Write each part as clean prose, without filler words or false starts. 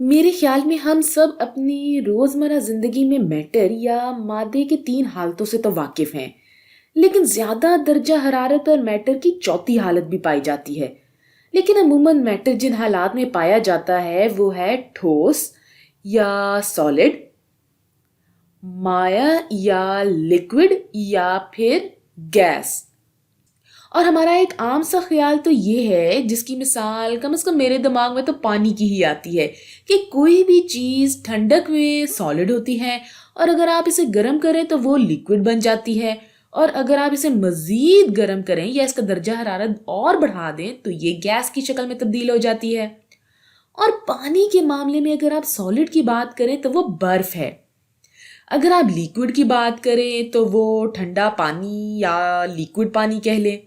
मेरे ख्याल में हम सब अपनी रोजमर्रा जिंदगी में मैटर या मादे के तीन हालतों से तो वाकिफ हैं, लेकिन ज्यादा दर्जा हरारत और मैटर की चौथी हालत भी पाई जाती है। लेकिन अमूमन मैटर जिन हालात में पाया जाता है वो है ठोस या सॉलिड, माया या लिक्विड या फिर गैस। और हमारा एक आम सा ख्याल तो ये है, जिसकी मिसाल कम से कम मेरे दिमाग में तो पानी की ही आती है, कि कोई भी चीज़ ठंडक में सॉलिड होती है और अगर आप इसे गर्म करें तो वो लिक्विड बन जाती है, और अगर आप इसे मज़ीद गर्म करें या इसका दर्जा हरारत और बढ़ा दें तो ये गैस की शक्ल में तब्दील हो जाती है। और पानी के मामले में अगर आप सॉलिड की बात करें तो वो बर्फ़ है, अगर आप लिक्विड की बात करें तो वो ठंडा पानी या लिक्विड पानी कह लें।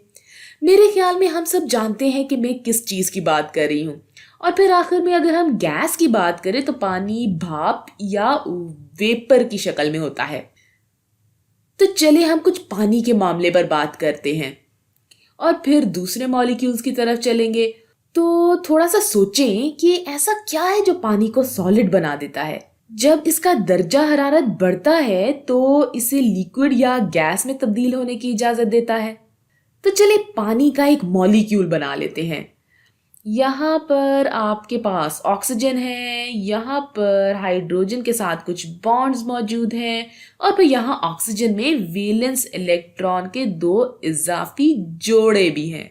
मेरे ख्याल में हम सब जानते हैं कि मैं किस चीज़ की बात कर रही हूँ। और फिर आखिर में अगर हम गैस की बात करें तो पानी भाप या वेपर की शक्ल में होता है। तो चलिए हम कुछ पानी के मामले पर बात करते हैं और फिर दूसरे मॉलिक्यूल्स की तरफ चलेंगे। तो थोड़ा सा सोचें कि ऐसा क्या है जो पानी को सॉलिड बना देता है। जब इसका दर्जा हरारत बढ़ता है तो इसे लिक्विड या गैस में तब्दील होने की इजाज़त देता है। तो चलिए पानी का एक मॉलिक्यूल बना लेते हैं। यहाँ पर आपके पास ऑक्सीजन है, यहाँ पर हाइड्रोजन के साथ कुछ बॉन्ड्स मौजूद हैं और फिर यहाँ ऑक्सीजन में वैलेंस इलेक्ट्रॉन के दो इजाफी जोड़े भी हैं।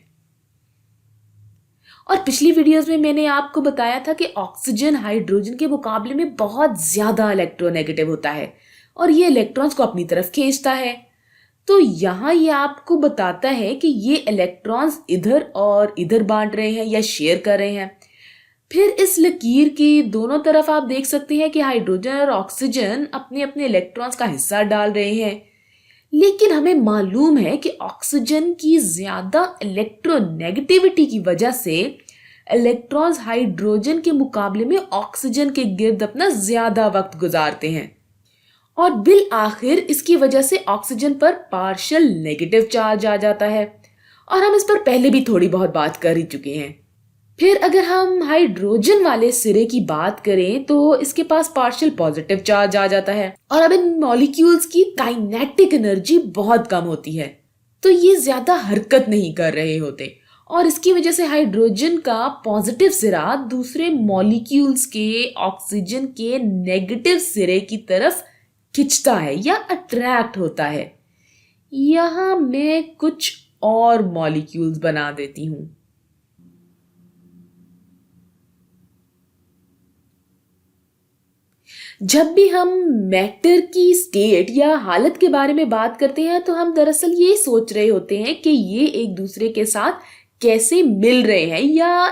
और पिछली वीडियोस में मैंने आपको बताया था कि ऑक्सीजन हाइड्रोजन के मुकाबले में बहुत ज़्यादा इलेक्ट्रोनेगेटिव होता है और ये इलेक्ट्रॉन्स को अपनी तरफ खींचता है। तो यहाँ ये आपको बताता है कि ये इलेक्ट्रॉन्स इधर और इधर बांट रहे हैं या शेयर कर रहे हैं। फिर इस लकीर की दोनों तरफ आप देख सकते हैं कि हाइड्रोजन और ऑक्सीजन अपने अपने इलेक्ट्रॉन्स का हिस्सा डाल रहे हैं। लेकिन हमें मालूम है कि ऑक्सीजन की ज़्यादा इलेक्ट्रोनेगेटिविटी की वजह से इलेक्ट्रॉन्स हाइड्रोजन के मुकाबले में ऑक्सीजन के गिर्द अपना ज़्यादा वक्त गुजारते हैं और बिल आखिर इसकी वजह से ऑक्सीजन पर पार्शियल नेगेटिव चार्ज आ जाता है और हम इस पर पहले भी थोड़ी बहुत बात कर ही चुके हैं। फिर अगर हम हाइड्रोजन वाले सिरे की बात करें तो इसके पास पार्शियल पॉजिटिव चार्ज आ जाता है और अब इन मॉलिक्यूल्स की काइनेटिक एनर्जी बहुत कम होती है, तो ये ज्यादा हरकत नहीं कर रहे होते और इसकी वजह से हाइड्रोजन का पॉजिटिव सिरा दूसरे मॉलिक्यूल्स के ऑक्सीजन के नेगेटिव सिरे की तरफ खिंचता है या अट्रैक्ट होता है। यहां मैं कुछ और मॉलिक्यूल्स बना देती हूं। जब भी हम मैटर की स्टेट या हालत के बारे में बात करते हैं तो हम दरअसल ये सोच रहे होते हैं कि ये एक दूसरे के साथ कैसे मिल रहे हैं या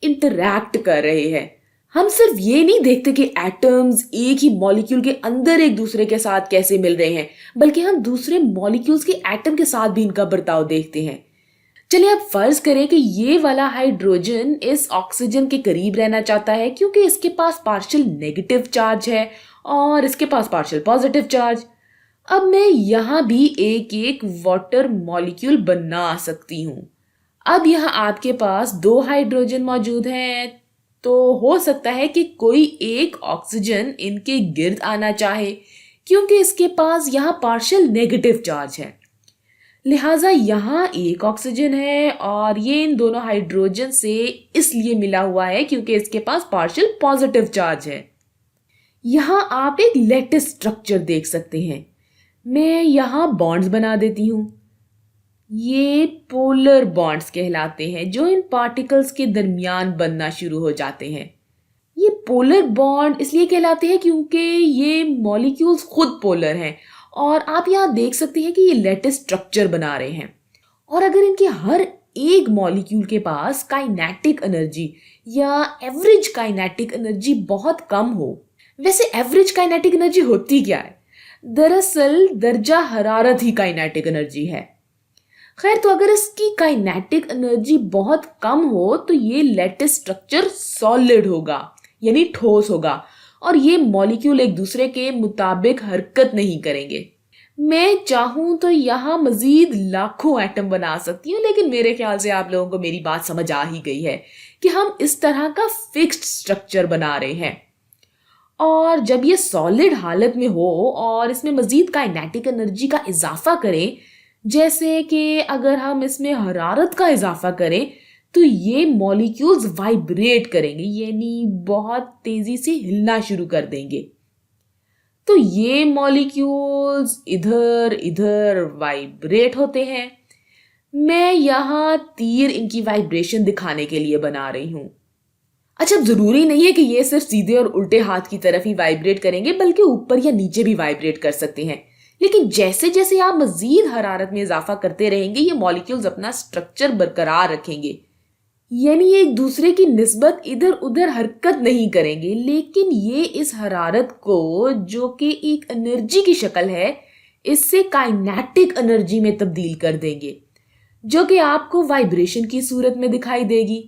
इंटरैक्ट कर रहे हैं। हम सिर्फ ये नहीं देखते कि एटम्स एक ही मॉलिक्यूल के अंदर एक दूसरे के साथ कैसे मिल रहे हैं, बल्कि हम दूसरे मॉलिक्यूल्स के एटम के साथ भी इनका बर्ताव देखते हैं। चलिए अब फर्ज करें कि ये वाला हाइड्रोजन इस ऑक्सीजन के करीब रहना चाहता है क्योंकि इसके पास पार्शियल नेगेटिव चार्ज है और इसके पास पार्शियल पॉजिटिव चार्ज। अब मैं यहाँ भी एक एक वाटर मॉलिक्यूल बना सकती हूँ। अब यहाँ आपके पास दो हाइड्रोजन मौजूद हैं, तो हो सकता है कि कोई एक ऑक्सीजन इनके गिर्द आना चाहे क्योंकि इसके पास यहाँ पार्शियल नेगेटिव चार्ज है। लिहाजा यहाँ एक ऑक्सीजन है और ये इन दोनों हाइड्रोजन से इसलिए मिला हुआ है क्योंकि इसके पास पार्शियल पॉजिटिव चार्ज है। यहाँ आप एक लैटिस स्ट्रक्चर देख सकते हैं। मैं यहाँ बॉन्ड्स बना देती हूँ। ये पोलर बॉन्ड्स कहलाते हैं जो इन पार्टिकल्स के दरमियान बनना शुरू हो जाते हैं। ये पोलर बॉन्ड इसलिए कहलाते हैं क्योंकि ये मॉलिक्यूल्स खुद पोलर हैं और आप यहाँ देख सकते हैं कि ये लैटिस स्ट्रक्चर बना रहे हैं। और अगर इनके हर एक मॉलिक्यूल के पास काइनेटिक एनर्जी या एवरेज काइनेटिक एनर्जी बहुत कम हो, वैसे एवरेज काइनेटिक एनर्जी होती क्या है? दरअसल दर्जा हरारत ही काइनेटिक एनर्जी है। खैर, तो अगर इसकी काइनेटिक एनर्जी बहुत कम हो तो ये लैटिस स्ट्रक्चर सॉलिड होगा यानी ठोस होगा और ये मॉलिक्यूल एक दूसरे के मुताबिक हरकत नहीं करेंगे। मैं चाहूं तो यहाँ मजीद लाखों एटम बना सकती हूँ, लेकिन मेरे ख्याल से आप लोगों को मेरी बात समझ आ ही गई है कि हम इस तरह का फिक्स्ड स्ट्रक्चर बना रहे हैं। और जब ये सॉलिड हालत में हो और इसमें मजीद काइनेटिक एनर्जी का इजाफा करें, जैसे कि अगर हम इसमें हरारत का इजाफा करें, तो ये मॉलिक्यूल्स वाइब्रेट करेंगे, यानी बहुत तेजी से हिलना शुरू कर देंगे। तो ये मॉलिक्यूल्स इधर इधर वाइब्रेट होते हैं। मैं यहाँ तीर इनकी वाइब्रेशन दिखाने के लिए बना रही हूँ। अच्छा, जरूरी नहीं है कि ये सिर्फ सीधे और उल्टे हाथ की तरफ ही वाइब्रेट करेंगे, बल्कि ऊपर या नीचे भी वाइब्रेट कर सकते हैं। लेकिन जैसे जैसे आप मजीद हरारत में इजाफा करते रहेंगे, ये मॉलिक्यूल्स अपना स्ट्रक्चर बरकरार रखेंगे, यानी एक दूसरे की निस्बत इधर उधर हरकत नहीं करेंगे, लेकिन ये इस हरारत को, जो कि एक एनर्जी की शक्ल है, इससे काइनेटिक एनर्जी में तब्दील कर देंगे, जो कि आपको वाइब्रेशन की सूरत में दिखाई देगी।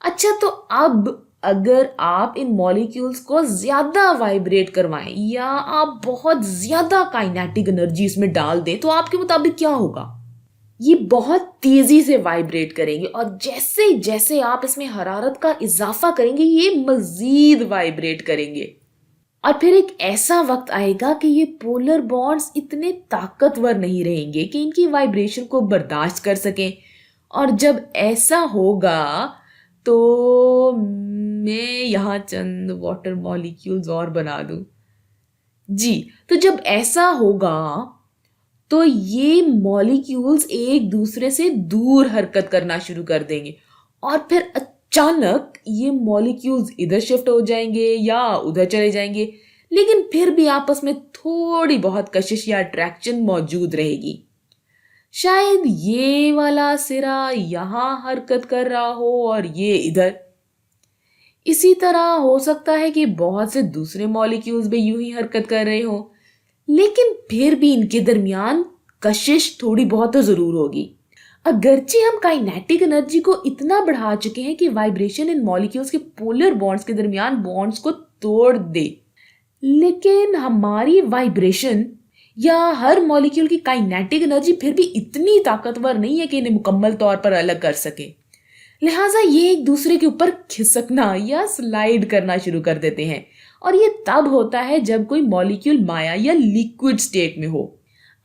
अच्छा, तो अब अगर आप इन मॉलिक्यूल्स को ज्यादा वाइब्रेट करवाएं या आप बहुत ज्यादा काइनेटिक एनर्जी इसमें डाल दें, तो आपके मुताबिक क्या होगा? ये बहुत तेजी से वाइब्रेट करेंगे, और जैसे जैसे आप इसमें हरारत का इजाफा करेंगे, ये मजीद वाइब्रेट करेंगे। और फिर एक ऐसा वक्त आएगा कि ये पोलर बॉन्ड्स इतने ताकतवर नहीं रहेंगे कि इनकी वाइब्रेशन को बर्दाश्त कर सकें। और जब ऐसा होगा तो मैं यहाँ चंद वाटर मॉलिक्यूल्स और बना दूं। जी, तो जब ऐसा होगा तो ये मॉलिक्यूल्स एक दूसरे से दूर हरकत करना शुरू कर देंगे, और फिर अचानक ये मॉलिक्यूल्स इधर शिफ्ट हो जाएंगे या उधर चले जाएंगे, लेकिन फिर भी आपस में थोड़ी बहुत कशिश या अट्रैक्शन मौजूद रहेगी। शायद ये वाला सिरा यहाँ हरकत कर रहा हो और ये इधर। इसी तरह हो सकता है कि बहुत से दूसरे मॉलिक्यूल्स भी यूं ही हरकत कर रहे हो, लेकिन फिर भी इनके दरमियान कशिश थोड़ी बहुत तो जरूर होगी। अगरचे हम काइनेटिक एनर्जी को इतना बढ़ा चुके हैं कि वाइब्रेशन इन मॉलिक्यूल्स के पोलर बॉन्ड्स के दरमियान बॉन्ड्स को तोड़ दे, लेकिन हमारी वाइब्रेशन या हर मॉलिक्यूल की काइनेटिक एनर्जी फिर भी इतनी ताकतवर नहीं है कि इन्हें मुकम्मल तौर पर अलग कर सके। लिहाजा ये एक दूसरे के ऊपर खिसकना या स्लाइड करना शुरू कर देते हैं, और ये तब होता है जब कोई मॉलिक्यूल माया या लिक्विड स्टेट में हो।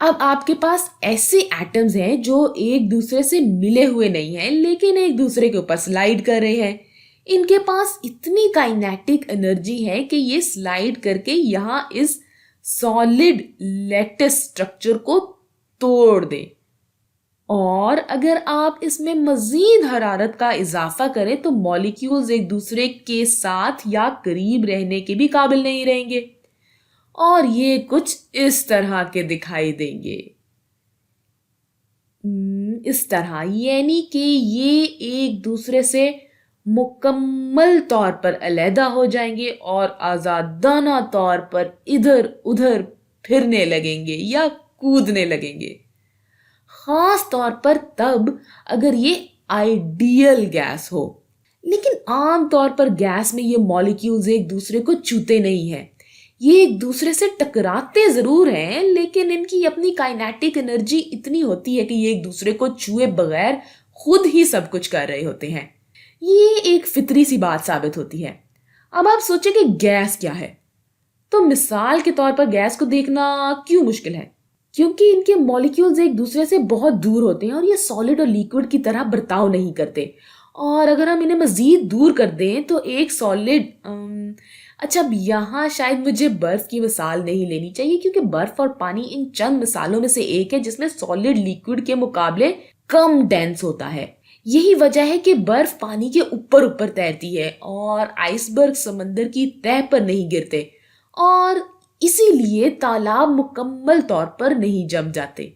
अब आपके पास ऐसे एटम्स हैं जो एक दूसरे से मिले हुए नहीं हैं, लेकिन एक दूसरे के ऊपर स्लाइड कर रहे हैं। इनके पास इतनी काइनेटिक एनर्जी है कि ये स्लाइड करके यहाँ इस सॉलिड लैटिस स्ट्रक्चर को तोड़ दें, और अगर आप इसमें मजीद हरारत का इजाफा करें तो मॉलिक्यूल्स एक दूसरे के साथ या करीब रहने के भी काबिल नहीं रहेंगे, और ये कुछ इस तरह के दिखाई देंगे। इस तरह, यानी कि ये एक दूसरे से मुकम्मल तौर पर अलहदा हो जाएंगे और आजादाना तौर पर इधर उधर फिरने लगेंगे या कूदने लगेंगे। खास तौर पर तब अगर ये आइडियल गैस हो, लेकिन आम तौर पर गैस में ये मॉलिक्यूल्स एक दूसरे को छूते नहीं हैं। ये एक दूसरे से टकराते जरूर हैं, लेकिन इनकी अपनी काइनेटिक एनर्जी इतनी होती है कि ये एक दूसरे को छुए बगैर खुद ही सब कुछ कर रहे होते हैं। ये एक फितरी सी बात साबित होती है। अब आप सोचें कि गैस क्या है, तो मिसाल के तौर पर गैस को देखना क्यों मुश्किल है? क्योंकि इनके मॉलिक्यूल्स एक दूसरे से बहुत दूर होते हैं और ये सॉलिड और लिक्विड की तरह बर्ताव नहीं करते। और अगर हम इन्हें मजीद दूर कर दें तो एक सॉलिड अच्छा, अब यहाँ शायद मुझे बर्फ की मिसाल नहीं लेनी चाहिए, क्योंकि बर्फ और पानी इन चंद मिसालों में से एक है जिसमें सॉलिड लिक्विड के मुकाबले कम डेंस होता है। यही वजह है कि बर्फ पानी के ऊपर ऊपर तैरती है और आइसबर्ग समंदर की तह पर नहीं गिरते, और इसीलिए तालाब मुकम्मल तौर पर नहीं जम जाते।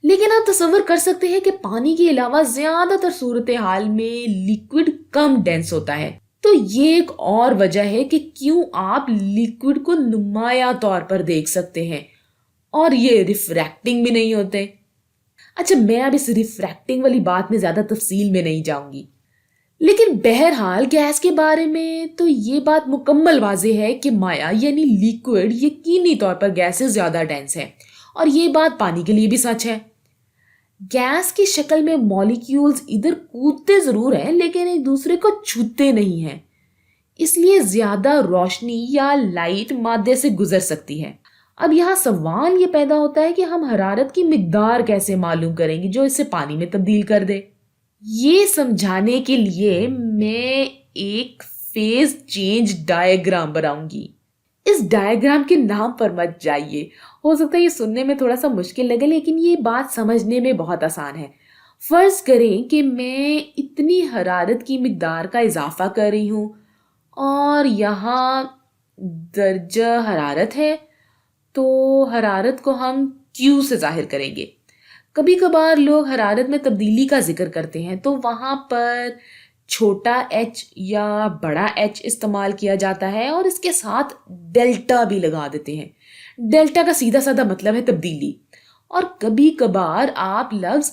लेकिन आप तसव्वुर कर सकते हैं कि पानी के अलावा ज्यादातर सूरत हाल में लिक्विड कम डेंस होता है। तो ये एक और वजह है कि क्यों आप लिक्विड को नुमाया तौर पर देख सकते हैं, और ये रिफ्रैक्टिंग भी नहीं होते। अच्छा, मैं अब इस रिफ्रैक्टिंग वाली बात में ज्यादा तफसील में नहीं जाऊंगी, लेकिन बहरहाल गैस के बारे में तो ये बात मुकम्मल वाज़ेह है कि माया यानी लिक्विड यकीनी तौर पर गैस से ज्यादा डेंस है, और ये बात पानी के लिए भी सच है। गैस की शक्ल में मॉलिक्यूल्स इधर कूदते जरूर हैं लेकिन एक दूसरे को छूते नहीं हैं, इसलिए ज्यादा रोशनी या लाइट मादे से गुजर सकती है। अब यहाँ सवाल ये पैदा होता है कि हम हरारत की मिकदार कैसे मालूम करेंगे जो इसे पानी में तब्दील कर दे। ये समझाने के लिए मैं एक फेज चेंज डायग्राम बनाऊंगी। इस डायग्राम के नाम पर मत जाइए, हो सकता है ये सुनने में थोड़ा सा मुश्किल लगे लेकिन ये बात समझने में बहुत आसान है। फर्ज करें कि मैं इतनी हरारत की मिकदार का इजाफा कर रही हूँ और यहाँ दर्जा हरारत है, तो हरारत को हम Q से जाहिर करेंगे। कभी कभार लोग हरारत में तब्दीली का जिक्र करते हैं तो वहाँ पर छोटा h या बड़ा h इस्तेमाल किया जाता है और इसके साथ डेल्टा भी लगा देते हैं। डेल्टा का सीधा साधा मतलब है तब्दीली। और कभी कभार आप लफ्ज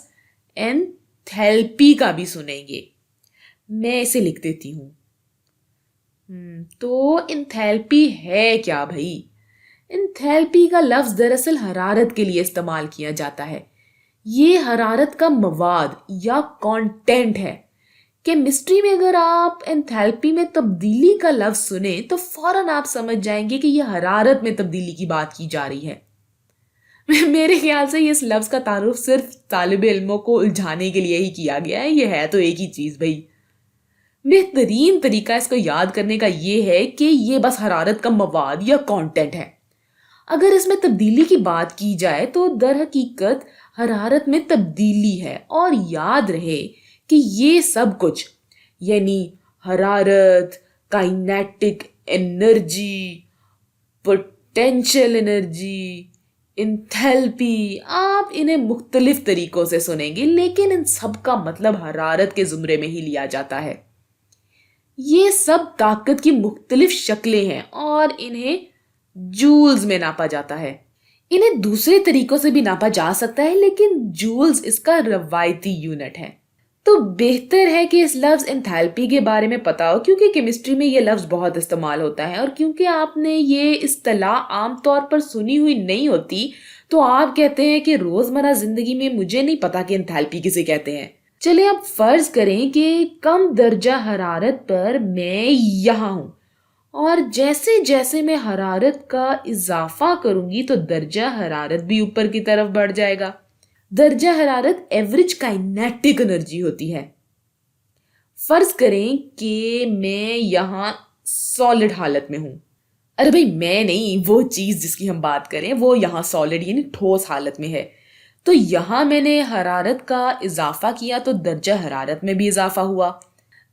एंथैल्पी का भी सुनेंगे। मैं इसे लिख देती हूँ। तो एंथैल्पी है क्या भाई? एंथैल्पी का लफ्ज दरअसल हरारत के लिए इस्तेमाल किया जाता है। ये हरारत का मवाद या कंटेंट है। केमिस्ट्री में अगर आप एंथैल्पी में तब्दीली का लफ्ज सुने तो फौरन आप समझ जाएंगे कि यह हरारत में तब्दीली की बात की जा रही है। मेरे ख्याल से इस लफ्ज का तारुफ सिर्फ तालिब इल्मों को उलझाने के लिए ही किया गया है। यह है तो एक ही चीज भाई। बेहतरीन तरीका इसको याद करने का यह है कि यह बस हरारत का मवाद या कंटेंट है। अगर इसमें तब्दीली की बात की जाए तो दर हकीकत हरारत में तब्दीली है। और याद रहे कि ये सब कुछ यानी हरारत, kinetic energy, potential energy, enthalpy, आप इन्हें मुख्तलिफ तरीकों से सुनेंगे लेकिन इन सब का मतलब हरारत के जुमरे में ही लिया जाता है। ये सब ताकत की मुख्तलिफ शक्लें हैं और इन्हें जूल्स में नापा जाता है। इन्हें दूसरे तरीकों से भी नापा जा सकता है लेकिन जूल्स इसका रवायती यूनिट है। तो बेहतर है कि इस लफ्ज एंथैल्पी के बारे में पता हो क्योंकि केमिस्ट्री में ये लफ्ज बहुत इस्तेमाल होता है और क्योंकि आपने ये इस्तिलाह आम तौर पर सुनी हुई नहीं होती तो आप कहते हैं कि रोजमर्रा जिंदगी में मुझे नहीं पता कि एंथैल्पी किसे कहते हैं। चलिए अब फर्ज करें कि कम दर्जा हरारत पर मैं यहाँ हूँ और जैसे जैसे मैं हरारत का इजाफा करूंगी तो दर्जा हरारत भी ऊपर की तरफ बढ़ जाएगा। दर्जा हरारत एवरेज काइनेटिक एनर्जी होती है। फर्ज करें कि मैं यहाँ सॉलिड हालत में हूं। अरे भाई मैं नहीं, वो चीज जिसकी हम बात करें वो यहाँ सॉलिड यानी ठोस हालत में है। तो यहाँ मैंने हरारत का इजाफा किया तो दर्जा हरारत में भी इजाफा हुआ।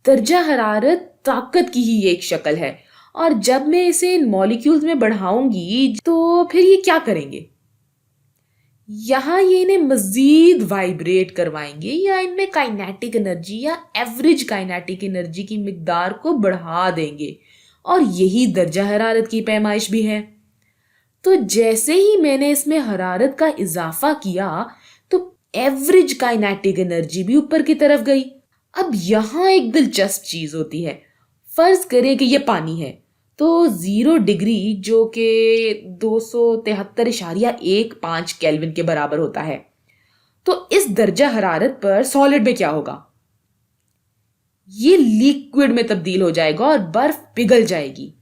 दर्जा हरारत ताकत की ही एक शक्ल है और जब मैं इसे इन मॉलिक्यूल्स में बढ़ाऊंगी तो फिर ये क्या करेंगे? यहाँ ये इन्हें मजीद वाइब्रेट करवाएंगे या इनमें काइनेटिक एनर्जी या एवरेज काइनेटिक एनर्जी की मिकदार को बढ़ा देंगे और यही दर्जा हरारत की पैमाइश भी है। तो जैसे ही मैंने इसमें हरारत का इजाफा किया तो एवरेज काइनेटिक एनर्जी भी ऊपर की तरफ गई। अब यहाँ एक दिलचस्प चीज होती है। फर्ज करें कि यह पानी है तो 0 डिग्री जो कि 273.15 केल्विन के बराबर होता है। तो इस दर्जा हरारत पर सॉलिड में क्या होगा? ये लिक्विड में तब्दील हो जाएगा और बर्फ पिघल जाएगी।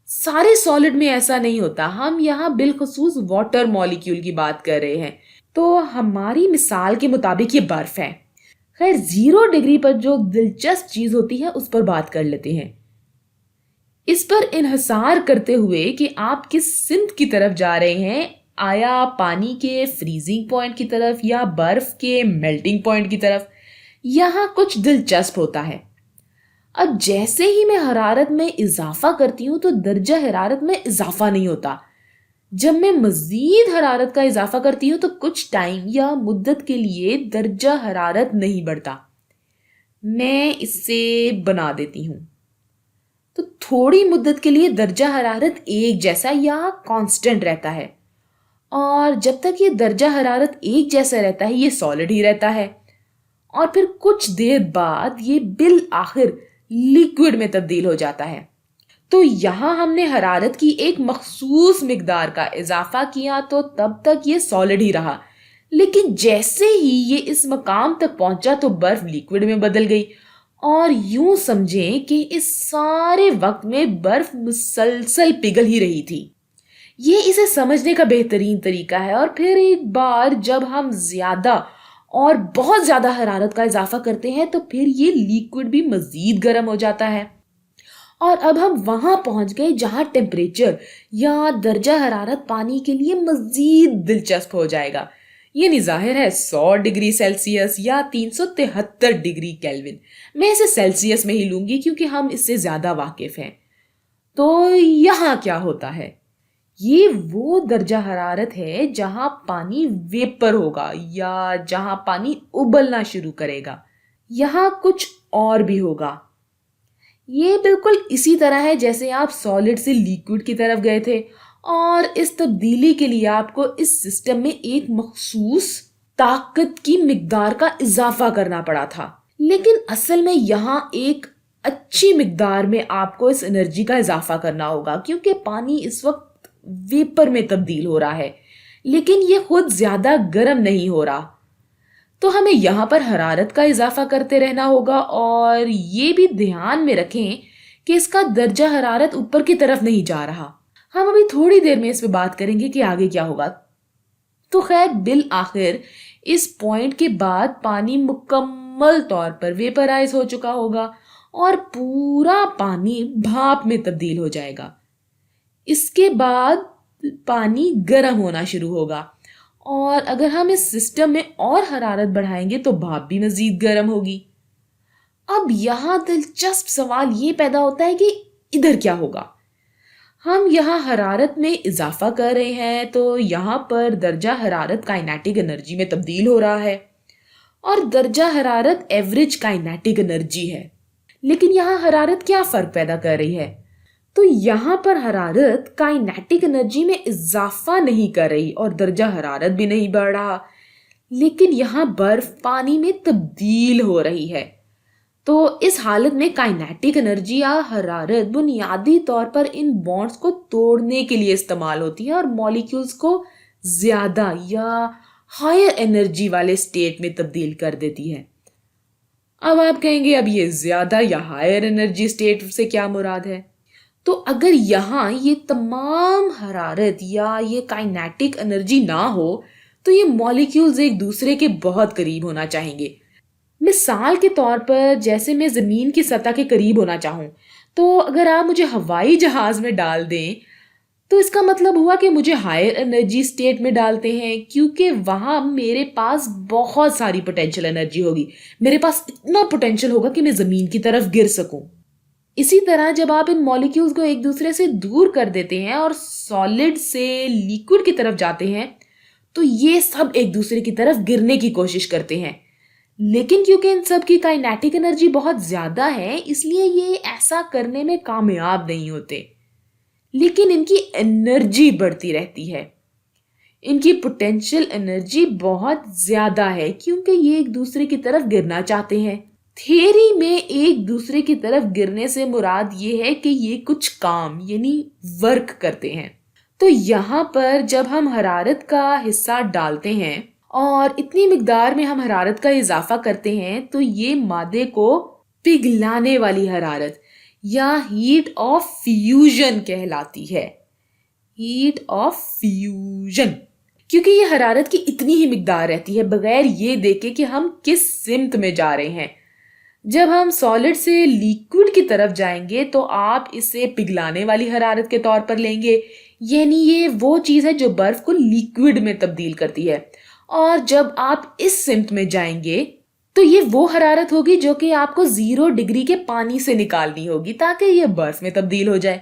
सारे सॉलिड में ऐसा नहीं होता। हम यहाँ बिलखुसूस वाटर मॉलिक्यूल की बात कर रहे हैं। तो हमारी मिसाल के मुताबिक ये बर्फ है। खैर 0 डिग्री पर जो दिलचस्प चीज होती है उस पर बात कर लेते हैं। इस पर इन्हिसार करते हुए कि आप किस सिमत की तरफ जा रहे हैं, आया पानी के फ्रीजिंग पॉइंट की तरफ या बर्फ के मेल्टिंग पॉइंट की तरफ, यहाँ कुछ दिलचस्प होता है। अब जैसे ही मैं हरारत में इजाफा करती हूँ तो दर्जा हरारत में इजाफा नहीं होता। जब मैं मजीद हरारत का इजाफा करती हूँ तो कुछ टाइम या मुद्दत के लिए दर्जा हरारत नहीं बढ़ता। मैं इसे बना देती हूँ। तो थोड़ी मुद्दत के लिए दर्जा हरारत एक जैसा या कांस्टेंट रहता है और जब तक ये दर्जा हरारत एक जैसा रहता है ये सॉलिड ही रहता है और फिर कुछ देर बाद ये बिल आखिर लिक्विड में तब्दील हो जाता है। तो यहाँ हमने हरारत की एक मखसूस मिकदार का इजाफा किया तो तब तक ये सॉलिड ही रहा लेकिन जैसे ही ये इस मकाम तक पहुंचा तो बर्फ लिक्विड में बदल गई, और यूं समझें कि इस सारे वक्त में बर्फ मुसलसल पिघल ही रही थी। ये इसे समझने का बेहतरीन तरीका है। और फिर एक बार जब हम ज्यादा और बहुत ज्यादा हरारत का इजाफा करते हैं तो फिर ये लिक्विड भी मजीद गर्म हो जाता है, और अब हम वहां पहुंच गए जहां टेम्परेचर या दर्जा हरारत पानी के लिए मजीद दिलचस्प हो जाएगा। यानी जाहिर है 100 डिग्री सेल्सियस या 373 डिग्री केल्विन। मैं इसे सेल्सियस में ही लूंगी क्योंकि हम इससे ज्यादा वाकिफ हैं। तो यहाँ क्या होता है? ये वो दर्जा हरारत है जहां पानी वेपर होगा या जहां पानी उबलना शुरू करेगा। यहाँ कुछ और भी होगा। ये बिल्कुल इसी तरह है जैसे आप सॉलिड से लिक्विड की तरफ गए थे, और इस तब्दीली के लिए आपको इस सिस्टम में एक मखसूस ताकत की मिकदार का इजाफा करना पड़ा था। लेकिन असल में यहाँ एक अच्छी मिकदार में आपको इस एनर्जी का इजाफा करना होगा, क्योंकि पानी इस वक्त वेपर में तब्दील हो रहा है, लेकिन ये खुद ज्यादा गर्म नहीं हो रहा। तो हमें यहाँ पर हरारत का इजाफा करते रहना होगा, और ये भी ध्यान में रखें कि इसका दर्जा हरारत ऊपर की तरफ नहीं जा रहा। हम अभी थोड़ी देर में इस पे बात करेंगे कि आगे क्या होगा। तो खैर बिल आखिर इस पॉइंट के बाद पानी मुकम्मल तौर पर वेपराइज हो चुका होगा और पूरा पानी भाप में तब्दील हो जाएगा। इसके बाद पानी गर्म होना शुरू होगा, और अगर हम इस सिस्टम में और हरारत बढ़ाएंगे तो भाप भी मजीद गर्म होगी। अब यहाँ दिलचस्प सवाल ये पैदा होता है कि इधर क्या होगा। हम यहाँ हरारत में इजाफा कर रहे हैं तो यहाँ पर दर्जा हरारत काइनेटिक एनर्जी में तब्दील हो रहा है, और दर्जा हरारत एवरेज काइनेटिक एनर्जी है। लेकिन यहाँ हरारत क्या फर्क पैदा कर रही है? तो यहाँ पर हरारत काइनेटिक एनर्जी में इजाफा नहीं कर रही और दर्जा हरारत भी नहीं बढ़ रहा, लेकिन यहाँ बर्फ पानी में तब्दील हो रही है। तो इस हालत में काइनेटिक एनर्जी या हरारत बुनियादी तौर पर इन बॉन्ड्स को तोड़ने के लिए इस्तेमाल होती है और मॉलिक्यूल्स को ज्यादा या हायर एनर्जी वाले स्टेट में तब्दील कर देती है। अब आप कहेंगे अब ये ज्यादा या हायर एनर्जी स्टेट से क्या मुराद है? तो अगर यहाँ ये तमाम हरारत या ये काइनेटिक एनर्जी ना हो तो ये मॉलिक्यूल्स एक दूसरे के बहुत करीब होना चाहेंगे। मिसाल के तौर पर जैसे मैं जमीन की सतह के करीब होना चाहूं, तो अगर आप मुझे हवाई जहाज में डाल दें तो इसका मतलब हुआ कि मुझे हायर एनर्जी स्टेट में डालते हैं, क्योंकि वहां मेरे पास बहुत सारी पोटेंशियल एनर्जी होगी। मेरे पास इतना पोटेंशियल होगा कि मैं जमीन की तरफ गिर सकूं। इसी तरह जब आप इन मॉलिक्यूल्स को एक दूसरे से दूर कर देते हैं और सॉलिड से लिक्विड की तरफ जाते हैं तो ये सब एक दूसरे की तरफ गिरने की कोशिश करते हैं। लेकिन क्योंकि इन सब की काइनेटिक एनर्जी बहुत ज्यादा है इसलिए ये ऐसा करने में कामयाब नहीं होते, लेकिन इनकी एनर्जी बढ़ती रहती है। इनकी पोटेंशियल एनर्जी बहुत ज्यादा है क्योंकि ये एक दूसरे की तरफ गिरना चाहते हैं। थियरी में एक दूसरे की तरफ गिरने से मुराद ये है कि ये कुछ काम यानी वर्क करते हैं। तो यहाँ पर जब हम हरारत का हिस्सा डालते हैं और इतनी मिकदार में हम हरारत का इजाफा करते हैं तो ये मादे को पिघलाने वाली हरारत या हीट ऑफ फ्यूजन कहलाती है। हीट ऑफ फ्यूजन, क्योंकि ये हरारत की इतनी ही मिकदार रहती है बगैर ये देखे कि हम किस सिमत में जा रहे हैं। जब हम सॉलिड से लिक्विड की तरफ जाएंगे तो आप इसे पिघलाने वाली हरारत के तौर पर लेंगे, यानी ये वो चीज है जो बर्फ को लिक्विड में तब्दील करती है। और जब आप इस सिमत में जाएंगे तो ये वो हरारत होगी जो कि आपको 0 डिग्री के पानी से निकालनी होगी ताकि ये बर्फ में तब्दील हो जाए।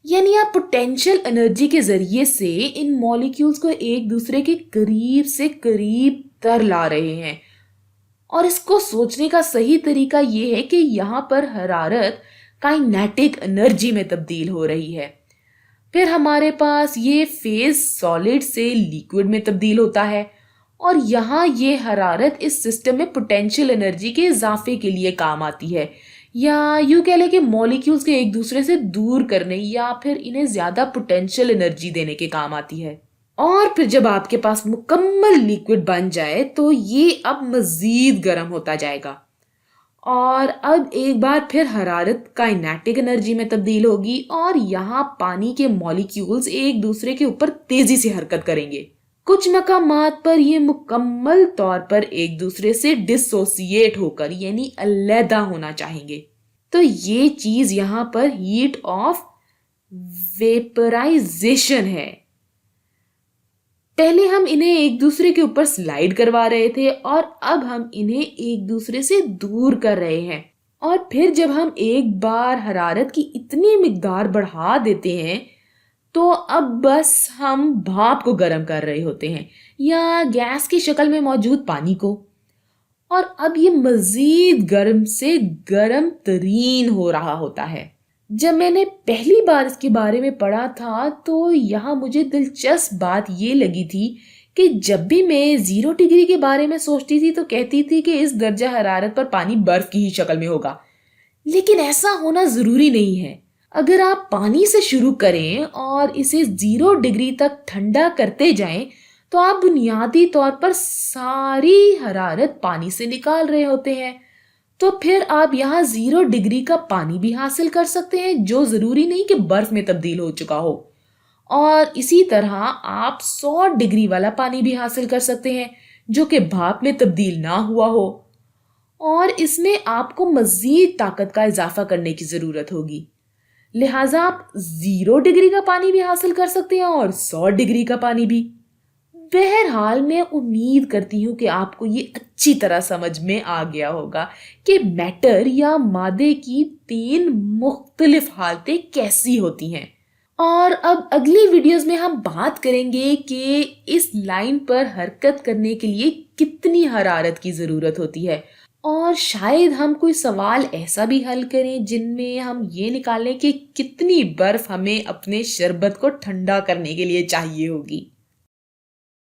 यानी आप पोटेंशियल एनर्जी के जरिए से इन मॉलिक्यूल्स को एक दूसरे के करीब से करीब तर ला रहे हैं। और इसको सोचने का सही तरीका ये है कि यहाँ पर हरारत काइनेटिक एनर्जी में तब्दील हो रही है। फिर हमारे पास ये फेज सॉलिड से लिक्विड में तब्दील होता है और यहाँ ये हरारत इस सिस्टम में पोटेंशियल एनर्जी के इजाफे के लिए काम आती है, या यूं कह लें कि मॉलिक्यूल्स के एक दूसरे से दूर करने या फिर इन्हें ज्यादा पोटेंशियल एनर्जी देने के काम आती है। और फिर जब आपके पास मुकम्मल लिक्विड बन जाए तो ये अब मजीद गर्म होता जाएगा और अब एक बार फिर हरारत काइनेटिक एनर्जी में तब्दील होगी और यहाँ पानी के मॉलिक्यूल्स एक दूसरे के ऊपर तेजी से हरकत करेंगे। कुछ मकामात पर ये मुकम्मल तौर पर एक दूसरे से डिसोसिएट होकर यानी अलहदा होना चाहेंगे। तो ये चीज यहाँ पर हीट ऑफ वेपराइजेशन है। पहले हम इन्हें एक दूसरे के ऊपर स्लाइड करवा रहे थे और अब हम इन्हें एक दूसरे से दूर कर रहे हैं। और फिर जब हम एक बार हरारत की इतनी मिकदार बढ़ा देते हैं तो अब बस हम भाप को गर्म कर रहे होते हैं या गैस की शक्ल में मौजूद पानी को, और अब ये मजीद गर्म से गर्म तरीन हो रहा होता है। जब मैंने पहली बार इसके बारे में पढ़ा था तो यहाँ मुझे दिलचस्प बात ये लगी थी कि जब भी मैं 0 डिग्री के बारे में सोचती थी तो कहती थी कि इस दर्जा हरारत पर पानी बर्फ की ही शक्ल में होगा, लेकिन ऐसा होना जरूरी नहीं है। अगर आप पानी से शुरू करें और इसे 0 डिग्री तक ठंडा करते जाएं तो आप बुनियादी तौर पर सारी हरारत पानी से निकाल रहे होते हैं। तो फिर आप यहाँ 0 डिग्री का पानी भी हासिल कर सकते हैं जो जरूरी नहीं कि बर्फ में तब्दील हो चुका हो, और इसी तरह आप 100 डिग्री वाला पानी भी हासिल कर सकते हैं जो कि भाप में तब्दील ना हुआ हो, और इसमें आपको मजीद ताकत का इजाफा करने की जरूरत होगी। लिहाजा आप 0 डिग्री का पानी भी हासिल कर सकते हैं और 100 डिग्री का पानी भी। बहरहाल मैं उम्मीद करती हूँ कि आपको ये अच्छी तरह समझ में आ गया होगा कि मैटर या मादे की 3 मुख्तलिफ हालतें कैसी होती हैं। और अब अगली वीडियोस में हम बात करेंगे कि इस लाइन पर हरकत करने के लिए कितनी हरारत की ज़रूरत होती है, और शायद हम कोई सवाल ऐसा भी हल करें जिनमें हम ये निकालें कि कितनी बर्फ हमें अपने शरबत को ठंडा करने के लिए चाहिए होगी।